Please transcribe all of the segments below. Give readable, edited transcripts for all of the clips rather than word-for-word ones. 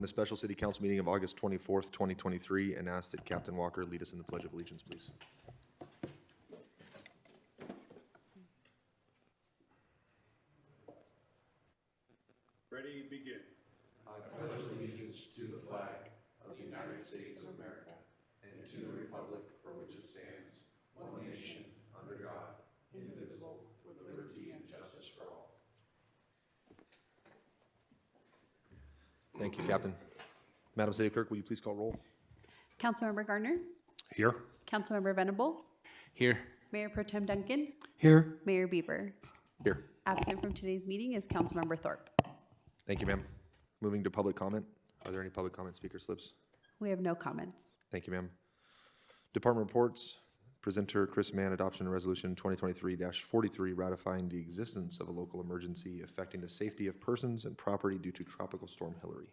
the special city council meeting of August 24th, 2023, and ask that Captain Walker lead us in the Pledge of Allegiance, please. Ready, begin. I pledge allegiance to the flag of the United States of America and to the republic for which it stands, one nation, under God, indivisible, with liberty and justice for all. Thank you, Captain. Madam City Clerk, will you please call roll? Councilmember Gardner, Here. Councilmember Venable, Here. Mayor Pro Tem Duncan, Here. Mayor Bieber. Here. Absent from today's meeting is Councilmember Thorpe. Thank you, ma'am. Moving to public comment. Are there any public comment speaker slips? We have no comments. Thank you, ma'am. Department reports. Presenter Chris Mann, adoption of resolution 2023-43, ratifying the existence of a local emergency affecting the safety of persons and property due to Tropical Storm Hillary.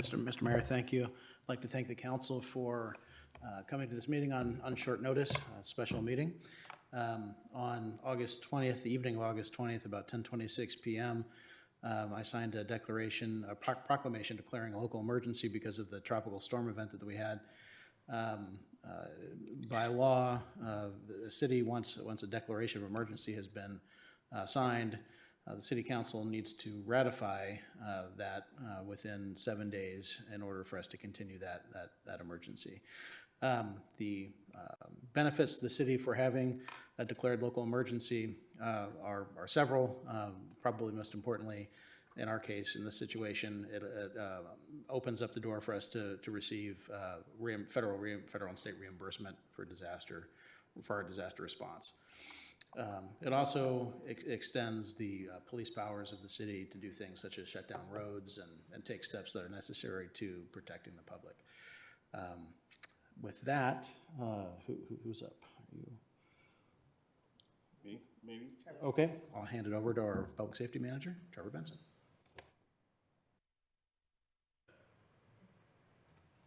Mr. Mayor, thank you. I'd like to thank the council for coming to this meeting on short notice, a special meeting. On August 20th, the evening of August 20th, about 10:26 p.m., I signed a declaration, a proclamation declaring a local emergency because of the tropical storm event that we had. By law, the city, once a declaration of emergency has been signed, the city council needs to ratify that within 7 days in order for us to continue that emergency. The benefits to the city for having a declared local emergency are several. Probably most importantly, in our case, in this situation, it opens up the door for us to receive federal and state reimbursement for our disaster response. It also extends the police powers of the city to do things such as shut down roads and take steps that are necessary to protecting the public. With that, who's up? Me, maybe? Okay, I'll hand it over to our public safety manager, Trevor Benson.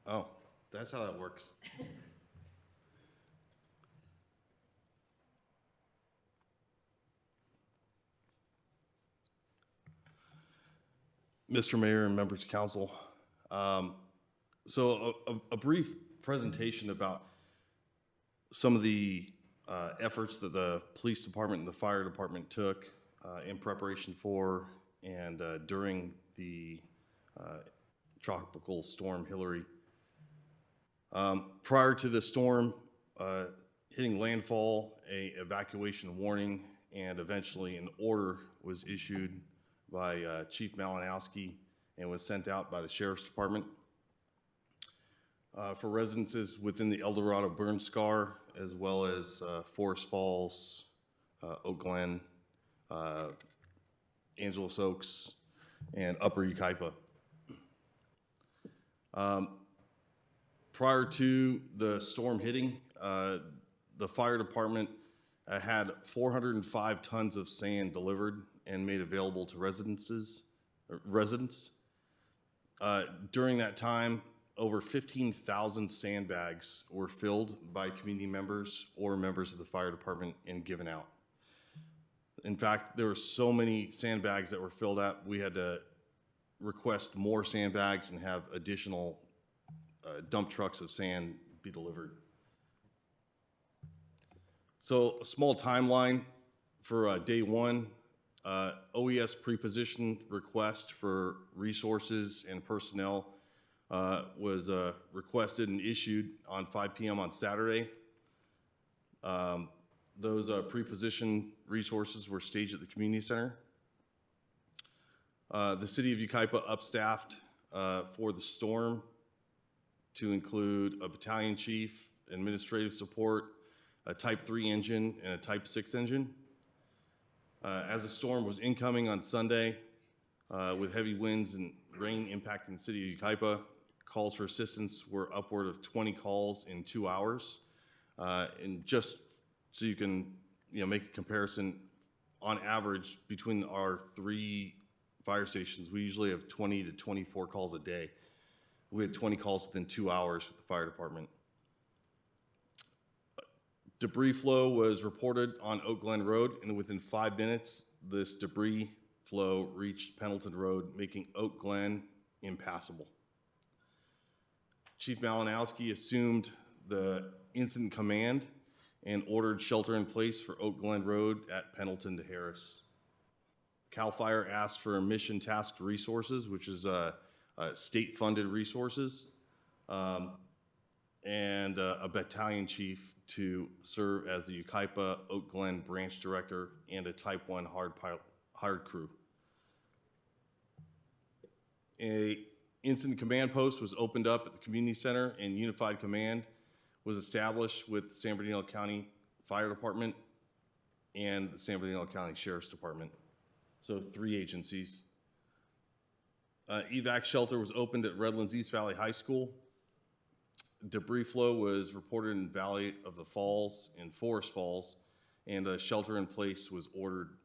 Oh, that's how that works. Mr. Mayor and members of council, so a brief presentation about some of the efforts that the police department and the fire department took in preparation for and during the tropical storm Hillary. Prior to the storm hitting landfall, an evacuation warning and eventually an order was issued by Chief Malinowski and was sent out by the Sheriff's Department for residences within the El Dorado burn scar, as well as Forest Falls, Oak Glen, Angeles Oaks, and Upper Yucaipa. Prior to the storm hitting, the fire department had 405 tons of sand delivered and made available to residents. During that time, over 15,000 sandbags were filled by community members or members of the fire department and given out. In fact, there were so many sandbags that were filled out, we had to request more sandbags and have additional dump trucks of sand be delivered. So a small timeline for day one. OES preposition request for resources and personnel was requested and issued on 5 p.m. on Saturday. Those preposition resources were staged at the community center. The city of Yucaipa upstaffed for the storm to include a battalion chief, administrative support, a Type 3 engine, and a Type 6 engine. As the storm was incoming on Sunday, with heavy winds and rain impacting the city of Yucaipa, calls for assistance were upward of 20 calls in 2 hours. And just so you can make a comparison, on average, between our 3 fire stations, we usually have 20 to 24 calls a day. We had 20 calls within 2 hours for the fire department. Debris flow was reported on Oak Glen Road, and within 5 minutes, this debris flow reached Pendleton Road, making Oak Glen impassable. Chief Malinowski assumed the incident command and ordered shelter in place for Oak Glen Road at Pendleton to Harris. CAL FIRE asked for mission tasked resources, which is state-funded resources, and a battalion chief to serve as the Yucaipa Oak Glen branch director and a Type 1 hired crew. A incident command post was opened up at the community center, and unified command was established with the San Bernardino County Fire Department and the San Bernardino County Sheriff's Department. So 3 agencies. Evac shelter was opened at Redlands East Valley High School. Debris flow was reported in Valley of the Falls and Forest Falls, and a shelter in place was ordered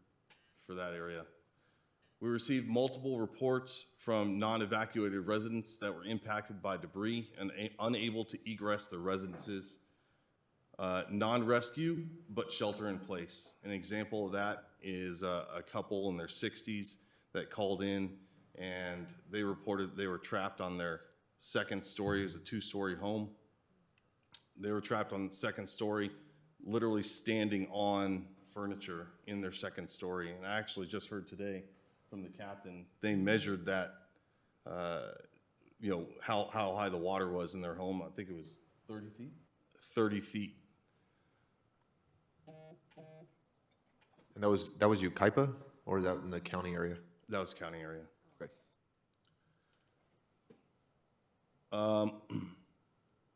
for that area. We received multiple reports from non-evacuated residents that were impacted by debris and unable to egress their residences. Non-rescue, but shelter in place. An example of that is a couple in their 60s that called in, and they reported they were trapped on their second story. It was a 2-story home. They were trapped on the second story, literally standing on furniture in their second story. And I actually just heard today from the captain, they measured that, how high the water was in their home. I think it was 30 feet? 30 feet. And that was Yucaipa, or is that in the county area? That was county area. Okay.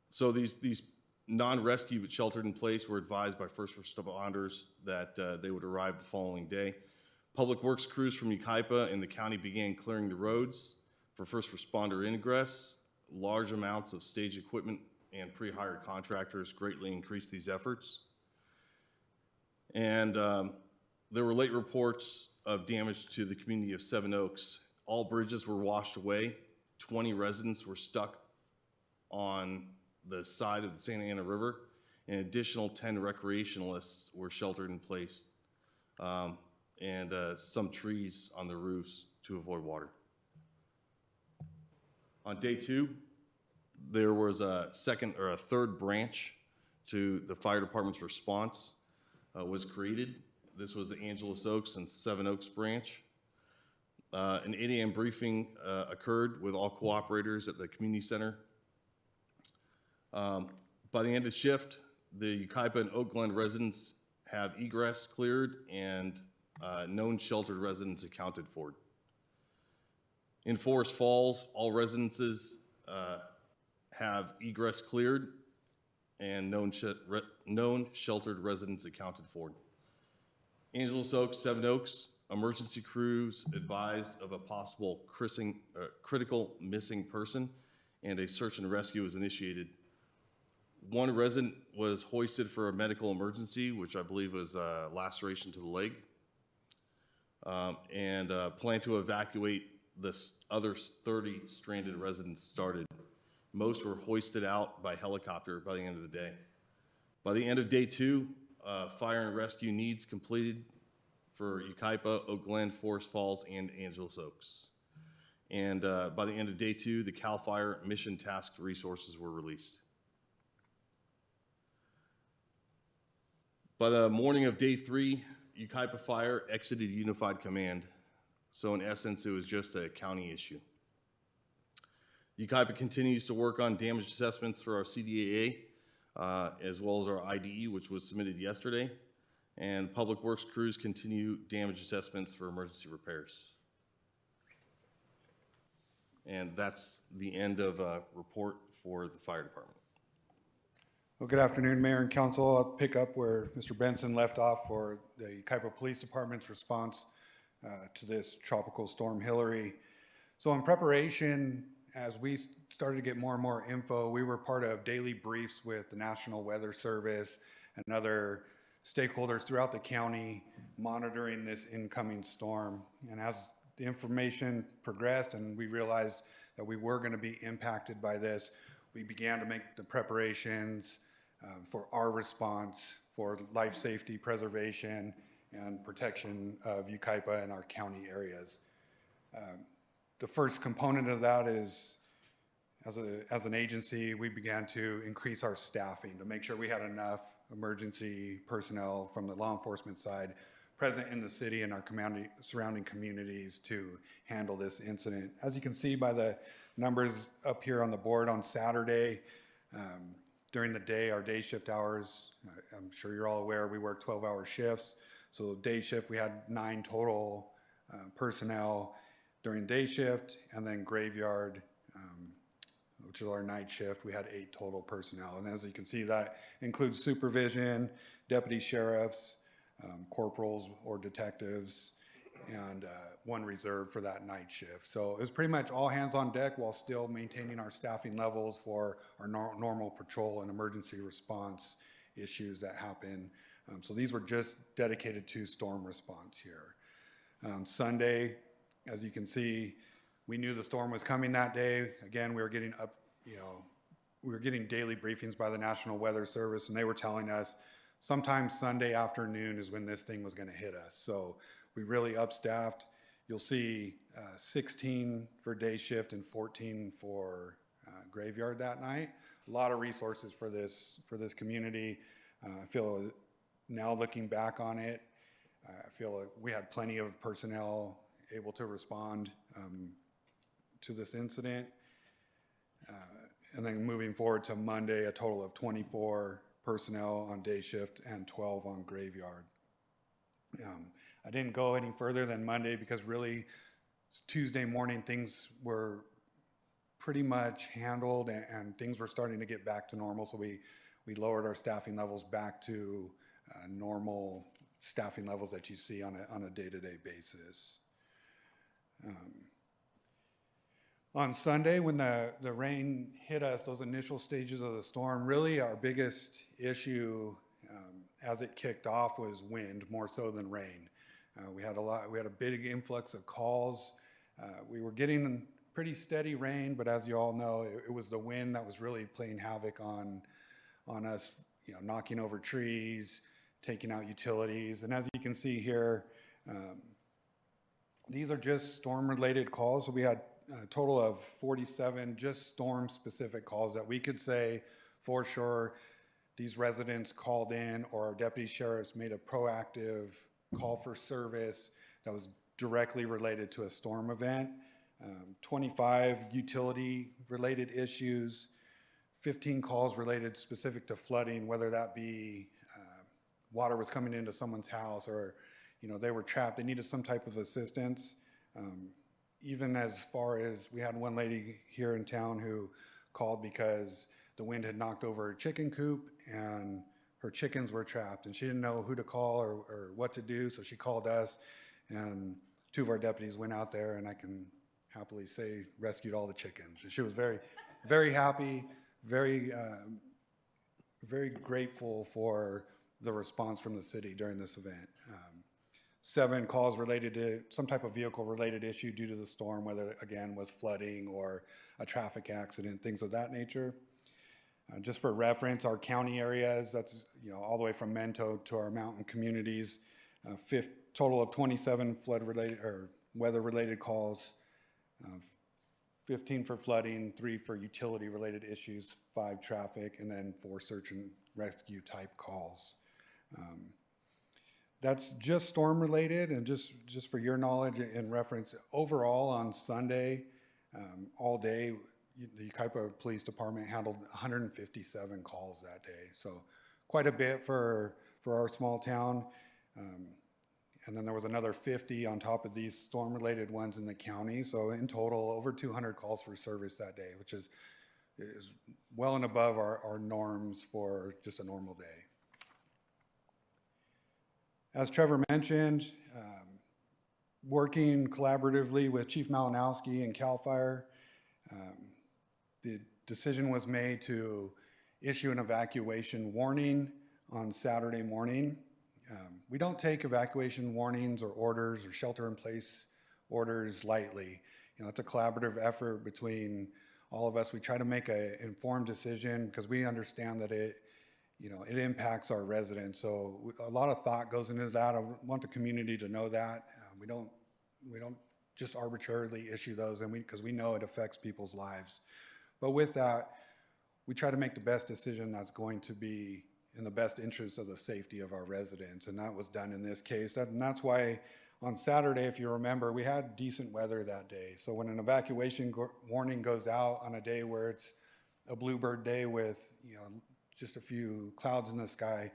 So these non-rescue but sheltered in place were advised by first responders that they would arrive the following day. Public Works crews from Yucaipa and the county began clearing the roads for first responder ingress. Large amounts of stage equipment and pre-hired contractors greatly increased these efforts. And there were late reports of damage to the community of Seven Oaks. All bridges were washed away. 20 residents were stuck on the side of the Santa Ana River. An additional 10 recreationalists were sheltered in place, and some trees on the roofs to avoid water. On day 2, there was a third branch to the fire department's response was created. This was the Angeles Oaks and Seven Oaks branch. An 8 a.m. briefing occurred with all cooperators at the community center. By the end of shift, the Yucaipa and Oak Glen residents have egress cleared and known sheltered residents accounted for. In Forest Falls, all residences have egress cleared and known sheltered residents accounted for. Angeles Oaks, Seven Oaks, emergency crews advised of a possible critical missing person, and a search and rescue was initiated. One resident was hoisted for a medical emergency, which I believe was a laceration to the leg, and plan to evacuate the other 30 stranded residents started. Most were hoisted out by helicopter by the end of the day. By the end of day 2, fire and rescue needs completed for Yucaipa, Oak Glen, Forest Falls, and Angeles Oaks. And by the end of day 2, the CAL FIRE mission task resources were released. By the morning of day 3, Yucaipa Fire exited Unified Command. So in essence, it was just a county issue. Yucaipa continues to work on damage assessments for our CDAA, as well as our IDE, which was submitted yesterday. And Public Works crews continue damage assessments for emergency repairs. And that's the end of a report for the fire department. Well, good afternoon, Mayor and Council. I'll pick up where Mr. Benson left off for the Yucaipa Police Department's response to this tropical storm Hillary. So in preparation, as we started to get more and more info, we were part of daily briefs with the National Weather Service and other stakeholders throughout the county monitoring this incoming storm. And as the information progressed and we realized that we were going to be impacted by this, we began to make the preparations for our response for life safety preservation and protection of Yucaipa and our county areas. The first component of that is, as an agency, we began to increase our staffing to make sure we had enough emergency personnel from the law enforcement side present in the city and our surrounding communities to handle this incident. As you can see by the numbers up here on the board, on Saturday, during the day, our day shift hours, I'm sure you're all aware, we work 12-hour shifts. So day shift, we had 9 total personnel during day shift, and then graveyard, which is our night shift, we had 8 total personnel. And as you can see, that includes supervision, deputy sheriffs, corporals or detectives, and 1 reserve for that night shift. So it was pretty much all hands on deck while still maintaining our staffing levels for our normal patrol and emergency response issues that happen. So these were just dedicated to storm response here. Sunday, as you can see, we knew the storm was coming that day. Again, we were getting we were getting daily briefings by the National Weather Service, and they were telling us sometime Sunday afternoon is when this thing was going to hit us. So we really upstaffed. You'll see 16 for day shift and 14 for graveyard that night. A lot of resources for this community. I feel now looking back on it, I feel like we had plenty of personnel able to respond to this incident. And then moving forward to Monday, a total of 24 personnel on day shift and 12 on graveyard. I didn't go any further than Monday because really Tuesday morning things were pretty much handled and things were starting to get back to normal. So we lowered our staffing levels back to normal staffing levels that you see on a day-to-day basis. On Sunday, when the rain hit us, those initial stages of the storm, really our biggest issue as it kicked off was wind, more so than rain. We had a big influx of calls. We were getting pretty steady rain, but as you all know, it was the wind that was really playing havoc on us, knocking over trees, taking out utilities. And as you can see here, these are just storm-related calls. So we had a total of 47 just storm-specific calls that we could say for sure these residents called in, or our deputy sheriffs made a proactive call for service that was directly related to a storm event. 25 utility-related issues, 15 calls related specific to flooding, whether that be water was coming into someone's house or they were trapped, they needed some type of assistance. Even as far as we had one lady here in town who called because the wind had knocked over her chicken coop and her chickens were trapped and she didn't know who to call or what to do, so she called us, and 2 of our deputies went out there, and I can happily say rescued all the chickens. She was very, very happy, very, very grateful for the response from the city during this event. 7 calls related to some type of vehicle-related issue due to the storm, whether, again, was flooding or a traffic accident, things of that nature. Just for reference, our county areas, that's all the way from Mento to our mountain communities, total of 27 flood-related or weather-related calls, 15 for flooding, 3 for utility-related issues, 5 traffic, and then 4 search and rescue type calls. That's just storm related, and just for your knowledge and reference, overall on Sunday, all day, the Yucaipa Police Department handled 157 calls that day. So quite a bit for our small town. And then there was another 50 on top of these storm related ones in the county. So in total, over 200 calls for service that day, which is well and above our norms for just a normal day. As Trevor mentioned, working collaboratively with Chief Malinowski and CAL FIRE, the decision was made to issue an evacuation warning on Saturday morning. We don't take evacuation warnings or orders or shelter-in-place orders lightly. It's a collaborative effort between all of us. We try to make an informed decision because we understand that it impacts our residents. So a lot of thought goes into that. I want the community to know that. We don't just arbitrarily issue those, and because we know it affects people's lives. But with that, we try to make the best decision that's going to be in the best interest of the safety of our residents, and that was done in this case. And that's why on Saturday, if you remember, we had decent weather that day. So when an evacuation warning goes out on a day where it's a bluebird day with, just a few clouds in the sky,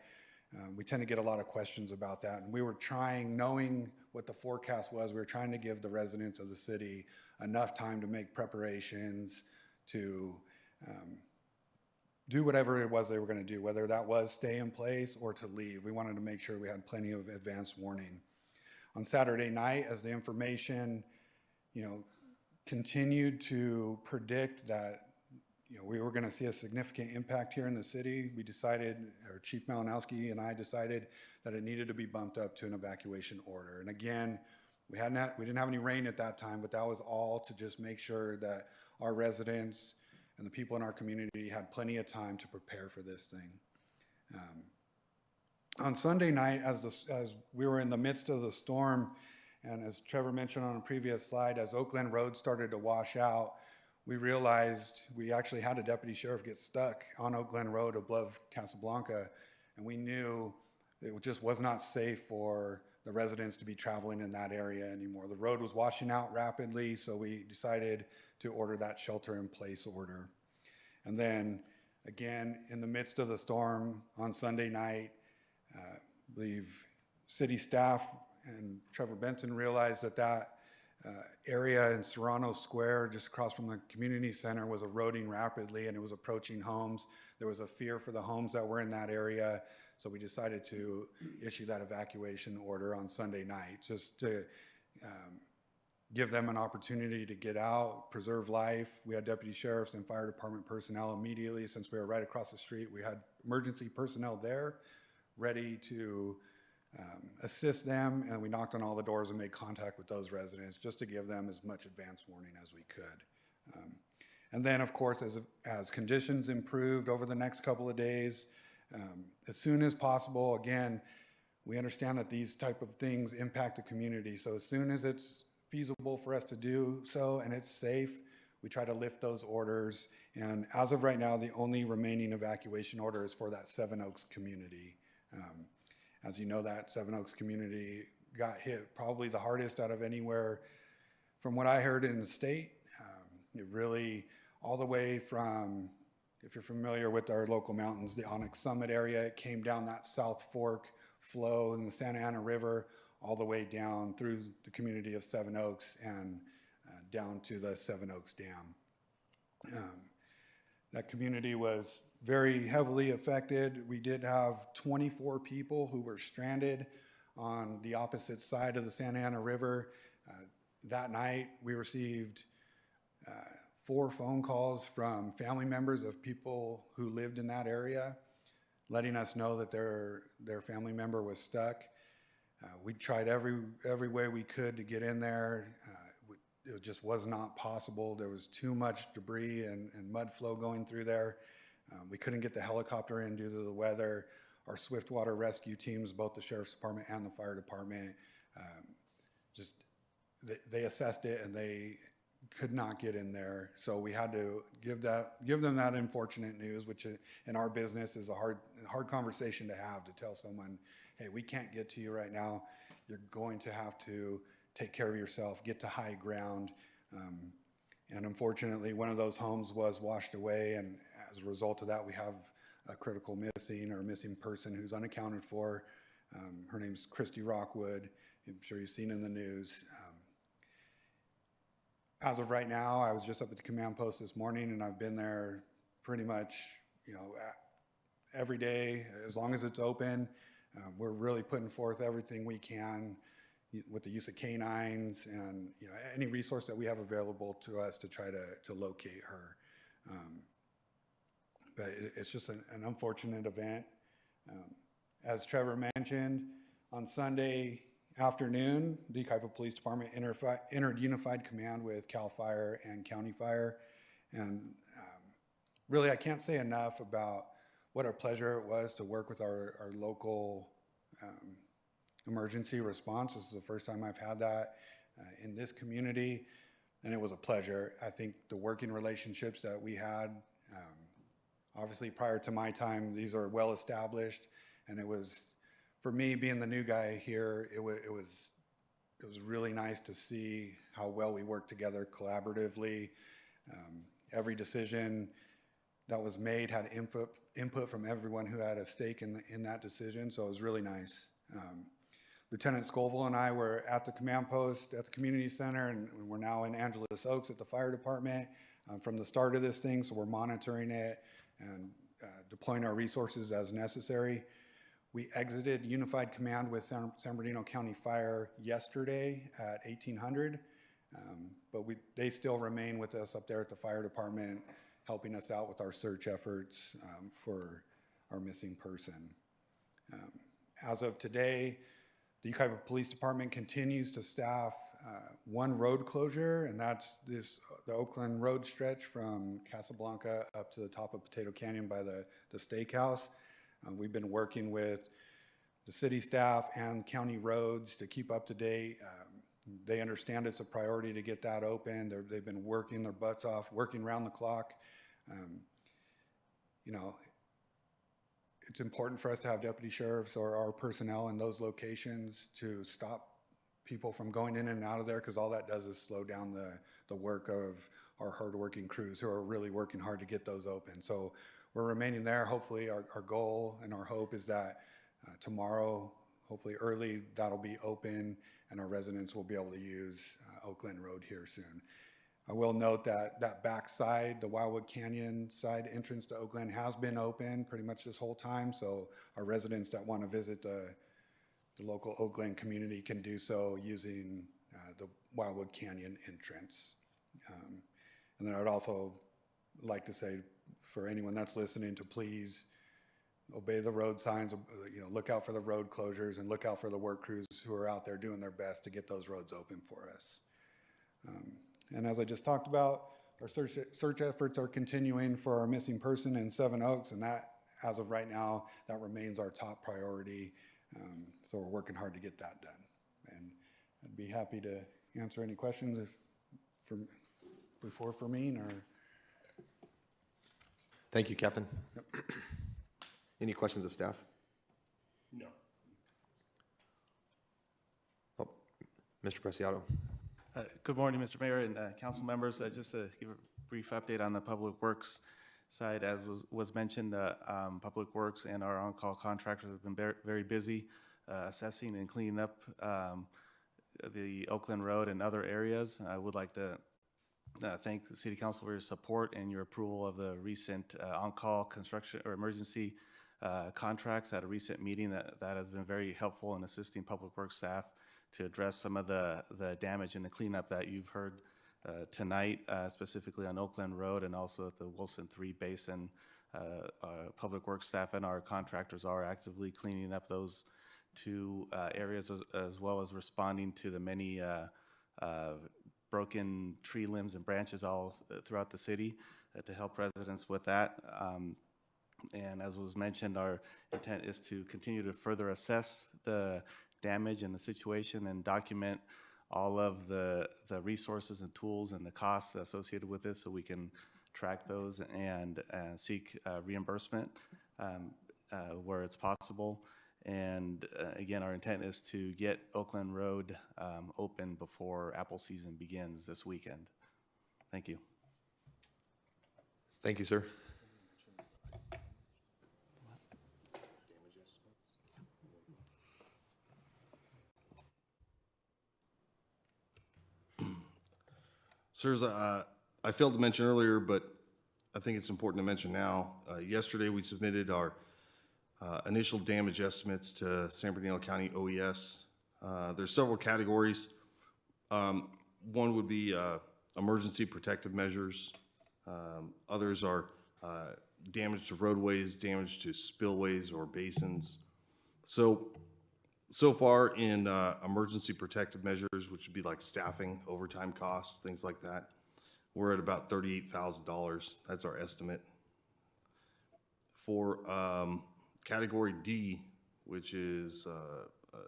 we tend to get a lot of questions about that. And we were trying, knowing what the forecast was, we were trying to give the residents of the city enough time to make preparations to do whatever it was they were going to do, whether that was stay in place or to leave. We wanted to make sure we had plenty of advance warning. On Saturday night, as the information, continued to predict that, we were going to see a significant impact here in the city, we decided, or Chief Malinowski and I decided that it needed to be bumped up to an evacuation order. And again, we didn't have any rain at that time, but that was all to just make sure that our residents and the people in our community had plenty of time to prepare for this thing. On Sunday night, as we were in the midst of the storm, and as Trevor mentioned on a previous slide, as Oakland Road started to wash out, we realized we actually had a deputy sheriff get stuck on Oakland Road above Casablanca, and we knew it just was not safe for the residents to be traveling in that area anymore. The road was washing out rapidly, so we decided to order that shelter-in-place order. And then, again, in the midst of the storm on Sunday night, I believe city staff and Trevor Benson realized that area in Serrano Square, just across from the community center, was eroding rapidly and it was approaching homes. There was a fear for the homes that were in that area, so we decided to issue that evacuation order on Sunday night, just to give them an opportunity to get out, preserve life. We had deputy sheriffs and fire department personnel immediately. Since we were right across the street, we had emergency personnel there ready to assist them, and we knocked on all the doors and made contact with those residents just to give them as much advance warning as we could. And then, of course, as conditions improved over the next couple of days, as soon as possible, again, we understand that these type of things impact the community. So as soon as it's feasible for us to do so and it's safe, we try to lift those orders. And as of right now, the only remaining evacuation order is for that Seven Oaks community. As you know, that Seven Oaks community got hit probably the hardest out of anywhere from what I heard in the state. It really, all the way from, if you're familiar with our local mountains, the Onyx Summit area, it came down that South Fork flow in the Santa Ana River, all the way down through the community of Seven Oaks and down to the Seven Oaks Dam. That community was very heavily affected. We did have 24 people who were stranded on the opposite side of the Santa Ana River. That night, we received 4 phone calls from family members of people who lived in that area, letting us know that their family member was stuck. We tried every way we could to get in there. It just was not possible. There was too much debris and mud flow going through there. We couldn't get the helicopter in due to the weather. Our swiftwater rescue teams, both the sheriff's department and the fire department, they assessed it and they could not get in there. So we had to give them that unfortunate news, which in our business is a hard conversation to have, to tell someone, hey, we can't get to you right now. You're going to have to take care of yourself, get to high ground. And unfortunately, one of those homes was washed away, and as a result of that, we have a critical missing person who's unaccounted for. Her name's Christy Rockwood. I'm sure you've seen in the news. As of right now, I was just up at the command post this morning, and I've been there pretty much, every day, as long as it's open. We're really putting forth everything we can with the use of canines and any resource that we have available to us to try to locate her. But it's just an unfortunate event. As Trevor mentioned, on Sunday afternoon, the Yucaipa Police Department entered unified command with CAL FIRE and County Fire. And really, I can't say enough about what a pleasure it was to work with our local emergency response. This is the first time I've had that. in this community, and it was a pleasure. I think the working relationships that we had, obviously prior to my time, these are well established, and it was, for me being the new guy here, it was really nice to see how well we worked together collaboratively. Every decision that was made had input from everyone who had a stake in that decision, so it was really nice. Lieutenant Scoville and I were at the command post at the community center, and we're now in Angeles Oaks at the fire department from the start of this thing, so we're monitoring it and deploying our resources as necessary. We exited Unified Command with San Bernardino County Fire yesterday at 1800, but they still remain with us up there at the fire department, helping us out with our search efforts for our missing person. As of today, the Yucaipa Police Department continues to staff one road closure, and that's the Oakland Road stretch from Casablanca up to the top of Potato Canyon by the steakhouse. We've been working with the city staff and county roads to keep up to date. They understand it's a priority to get that open. They've been working their butts off, working around the clock. You know, it's important for us to have deputy sheriffs or our personnel in those locations to stop people from going in and out of there, because all that does is slow down the work of our hardworking crews who are really working hard to get those open. So we're remaining there. Hopefully our goal and our hope is that tomorrow, hopefully early, that'll be open and our residents will be able to use Oakland Road here soon. I will note that that back side, the Wildwood Canyon side entrance to Oakland, has been open pretty much this whole time. So our residents that want to visit the local Oakland community can do so using the Wildwood Canyon entrance. And then I would also like to say for anyone that's listening to please obey the road signs, you know, look out for the road closures and look out for the work crews who are out there doing their best to get those roads open for us. And as I just talked about, our search efforts are continuing for our missing person in Seven Oaks, and that, as of right now, that remains our top priority. So we're working hard to get that done. And I'd be happy to answer any questions before Fermin or. Thank you, Captain. Any questions of staff? No. Oh, Mr. Preciado. Good morning, Mr. Mayor and council members. Just to give a brief update on the Public Works side, as was mentioned, Public Works and our on-call contractors have been very busy assessing and cleaning up the Oakland Road and other areas. I would like to thank the City Council for your support and your approval of the recent on-call construction or emergency contracts at a recent meeting. That has been very helpful in assisting Public Works staff to address some of the damage and the cleanup that you've heard tonight, specifically on Oakland Road and also at the Wilson 3 Basin. Public Works staff and our contractors are actively cleaning up those two areas as well as responding to the many broken tree limbs and branches all throughout the city to help residents with that. And as was mentioned, our intent is to continue to further assess the damage and the situation and document all of the resources and tools and the costs associated with this so we can track those and seek reimbursement where it's possible. And again, our intent is to get Oakland Road open before apple season begins this weekend. Thank you. Thank you, sir. Sirs, I failed to mention earlier, but I think it's important to mention now. Yesterday, we submitted our initial damage estimates to San Bernardino County OES. There's several categories. One would be emergency protective measures. Others are damage to roadways, damage to spillways or basins. So far in emergency protective measures, which would be like staffing, overtime costs, things like that, we're at about $38,000. That's our estimate. For category D, which is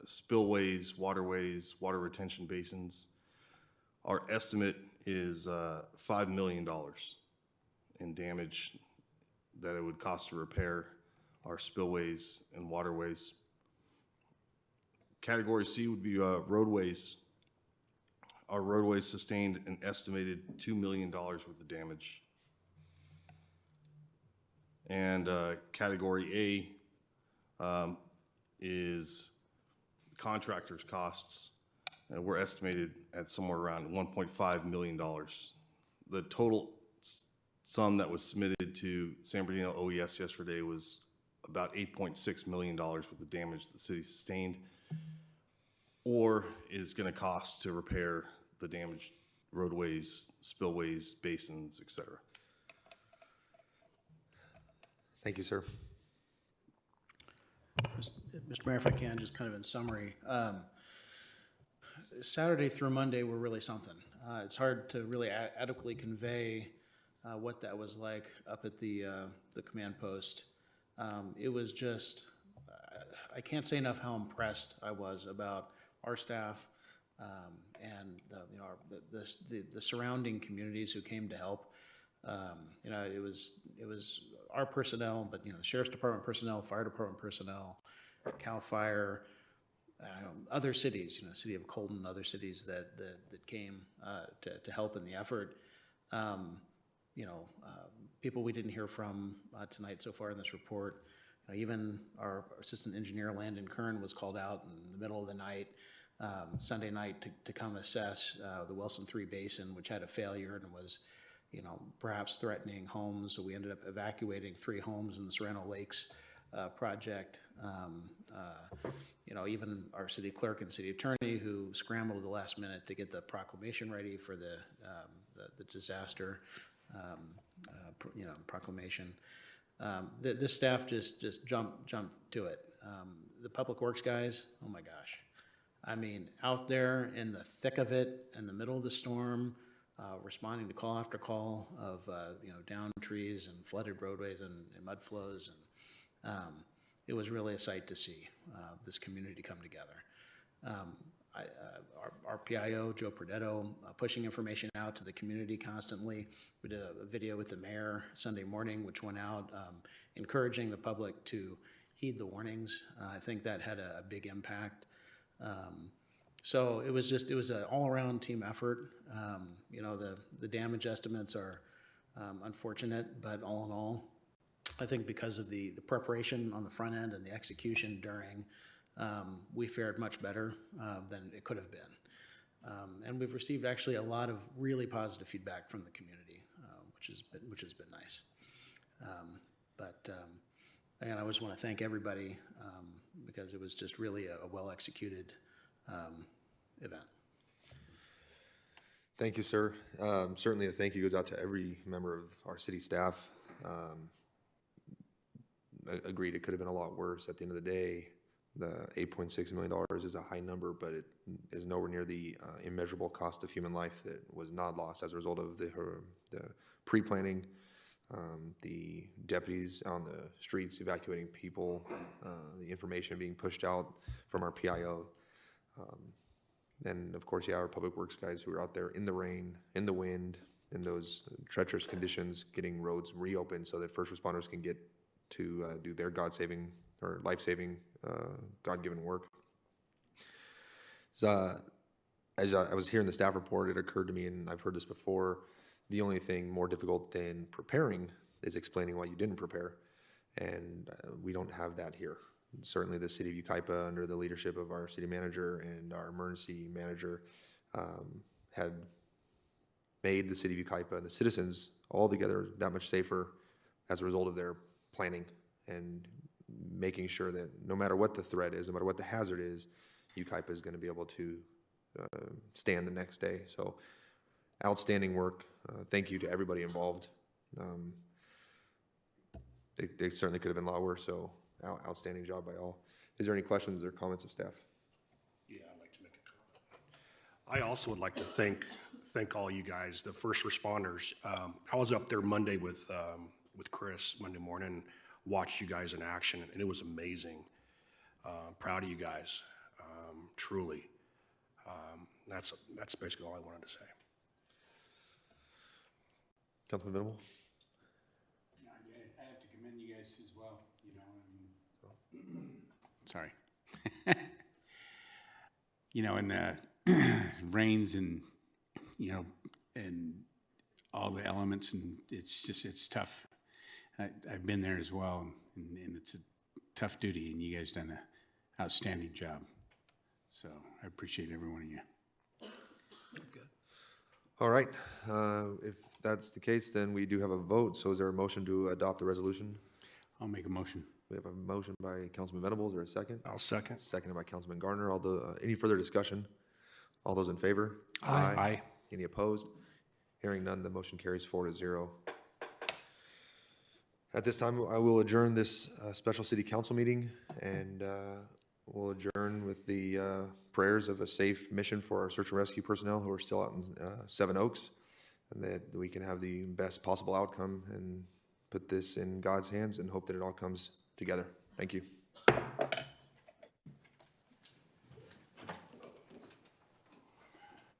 spillways, waterways, water retention basins, Our estimate is $5 million in damage that it would cost to repair our spillways and waterways. Category C would be roadways. Our roadways sustained an estimated $2 million worth of damage. And Category A is contractors' costs. We're estimated at somewhere around $1.5 million. The total sum that was submitted to San Bernardino OES yesterday was about $8.6 million worth of damage the city sustained or is going to cost to repair the damaged roadways, spillways, basins, et cetera. Thank you, sir. Mr. Mayor, if I can, just kind of in summary, Saturday through Monday were really something. It's hard to really adequately convey what that was like up at the command post. It was just, I can't say enough how impressed I was about our staff and the surrounding communities who came to help. It was our personnel, but the Sheriff's Department personnel, Fire Department personnel, CAL FIRE, other cities, City of Colton, other cities that came to help in the effort. People we didn't hear from tonight so far in this report. Even our assistant engineer, Landon Kern, was called out in the middle of the night, Sunday night, to come assess the Wilson 3 Basin, which had a failure and was, perhaps threatening homes. So we ended up evacuating 3 homes in the Serrano Lakes project. Even our city clerk and city attorney, who scrambled at the last minute to get the proclamation ready for the disaster proclamation. This staff just jumped to it. The public works guys, oh my gosh. I mean, out there in the thick of it, in the middle of the storm, responding to call after call of downed trees and flooded roadways and mud flows, and it was really a sight to see this community come together. Our PIO, Joe Perdetto, pushing information out to the community constantly. We did a video with the mayor Sunday morning, which went out encouraging the public to heed the warnings. I think that had a big impact. So it was an all-around team effort. The damage estimates are unfortunate, but all in all, I think because of the preparation on the front end and the execution during, we fared much better than it could have been. And we've received actually a lot of really positive feedback from the community, which has been nice. Again, I always want to thank everybody because it was just really a well-executed event. Thank you, sir. Certainly a thank you goes out to every member of our city staff. Agreed, it could have been a lot worse. At the end of the day, the $8.6 million is a high number, but it is nowhere near the immeasurable cost of human life that was not lost as a result of the pre-planning, the deputies on the streets evacuating people, the information being pushed out from our PIO. And of course, our public works guys who are out there in the rain, in the wind, in those treacherous conditions, getting roads reopened so that first responders can get to do their God-saving or life-saving, God-given work. So, as I was hearing the staff report, it occurred to me, and I've heard this before, the only thing more difficult than preparing is explaining why you didn't prepare, and we don't have that here. Certainly the city of Yucaipa, under the leadership of our city manager and our emergency manager, had made the city of Yucaipa and the citizens all together that much safer as a result of their planning and making sure that no matter what the threat is, no matter what the hazard is, Yucaipa is going to be able to stand the next day. So outstanding work. Thank you to everybody involved. They certainly could have been a lot worse, so outstanding job by all. Is there any questions or comments of staff? Yeah, I'd like to make a comment. I also would like to thank all you guys, the first responders. I was up there Monday with Chris Monday morning, watched you guys in action, and it was amazing. Proud of you guys, truly. That's basically all I wanted to say. Councilman Venable? I have to commend you guys as well, you know, I mean, sorry. You know, and the rains and, you know, and all the elements, and it's tough. I've been there as well, and it's a tough duty, and you guys done an outstanding job. So I appreciate every one of you. All right, if that's the case, then we do have a vote. So is there a motion to adopt the resolution? I'll make a motion. We have a motion by Councilman Venables. Is there a second? I'll second. Seconded by Councilman Garner. Any further discussion? All those in favor? Aye. Any opposed? Hearing none, the motion carries 4-0. At this time, I will adjourn this special city council meeting, and we'll adjourn with the prayers of a safe mission for our search and rescue personnel who are still out in Seven Oaks, and that we can have the best possible outcome and put this in God's hands and hope that it all comes together. Thank you.